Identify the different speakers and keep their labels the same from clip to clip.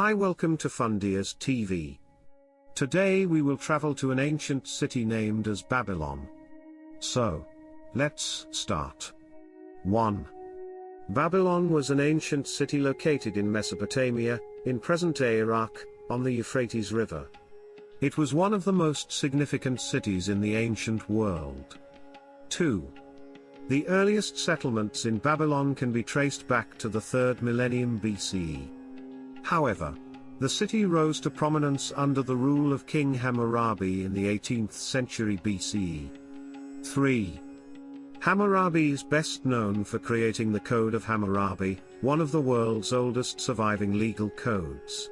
Speaker 1: Hi, welcome to Fundias TV. Today we will travel to an ancient city named as Babylon. So, let's start. 1. Babylon was an ancient city located in Mesopotamia, in present-day Iraq, on the Euphrates River. It was one of the most significant cities in the ancient world. 2. The earliest settlements in Babylon can be traced back to the 3rd millennium BCE. However, the city rose to prominence under the rule of King Hammurabi in the 18th century BCE. 3. Hammurabi is best known for creating the Code of Hammurabi, one of the world's oldest surviving legal codes.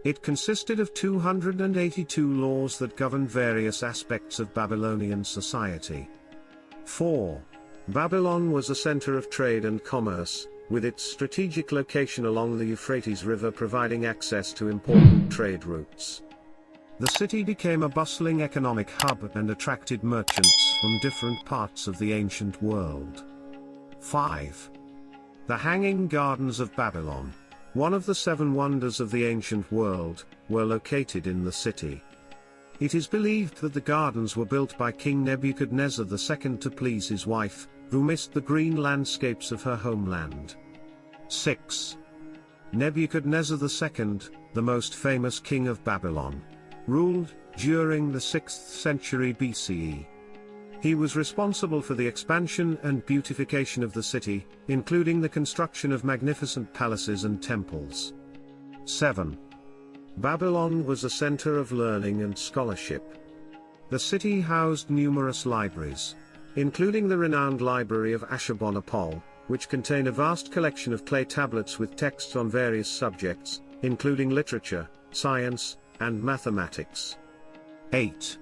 Speaker 1: It consisted of 282 laws that governed various aspects of Babylonian society. 4. Babylon was a center of trade and commerce, with its strategic location along the Euphrates River providing access to important trade routes. The city became a bustling economic hub and attracted merchants from different parts of the ancient world. 5. The Hanging Gardens of Babylon, one of the 7 wonders of the ancient world, were located in the city. It is believed that the gardens were built by King Nebuchadnezzar II to please his wife, who missed the green landscapes of her homeland. 6. Nebuchadnezzar II, the most famous king of Babylon, ruled during the 6th century BCE. He was responsible for the expansion and beautification of the city, including the construction of magnificent palaces and temples. 7. Babylon was a center of learning and scholarship. The city housed numerous libraries, including the renowned library of Ashurbanipal, which contained a vast collection of clay tablets with texts on various subjects, including literature, science, and mathematics. 8.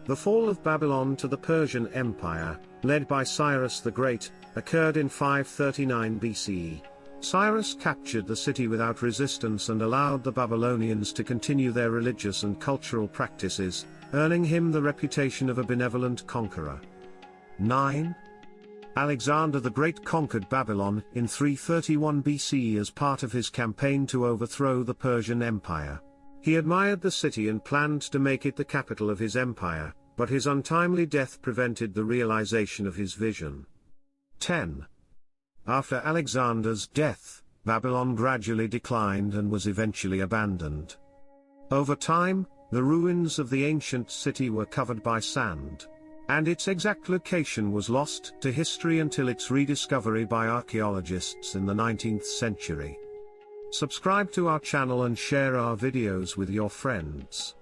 Speaker 1: The fall of Babylon to the Persian Empire, led by Cyrus the Great, occurred in 539 BCE. Cyrus captured the city without resistance and allowed the Babylonians to continue their religious and cultural practices, earning him the reputation of a benevolent conqueror. 9. Alexander the Great conquered Babylon in 331 BCE as part of his campaign to overthrow the Persian Empire. He admired the city and planned to make it the capital of his empire, but his untimely death prevented the realization of his vision. 10. After Alexander's death, Babylon gradually declined and was eventually abandoned. Over time, the ruins of the ancient city were covered by sand, and its exact location was lost to history until its rediscovery by archaeologists in the 19th century. Subscribe to our channel and share our videos with your friends.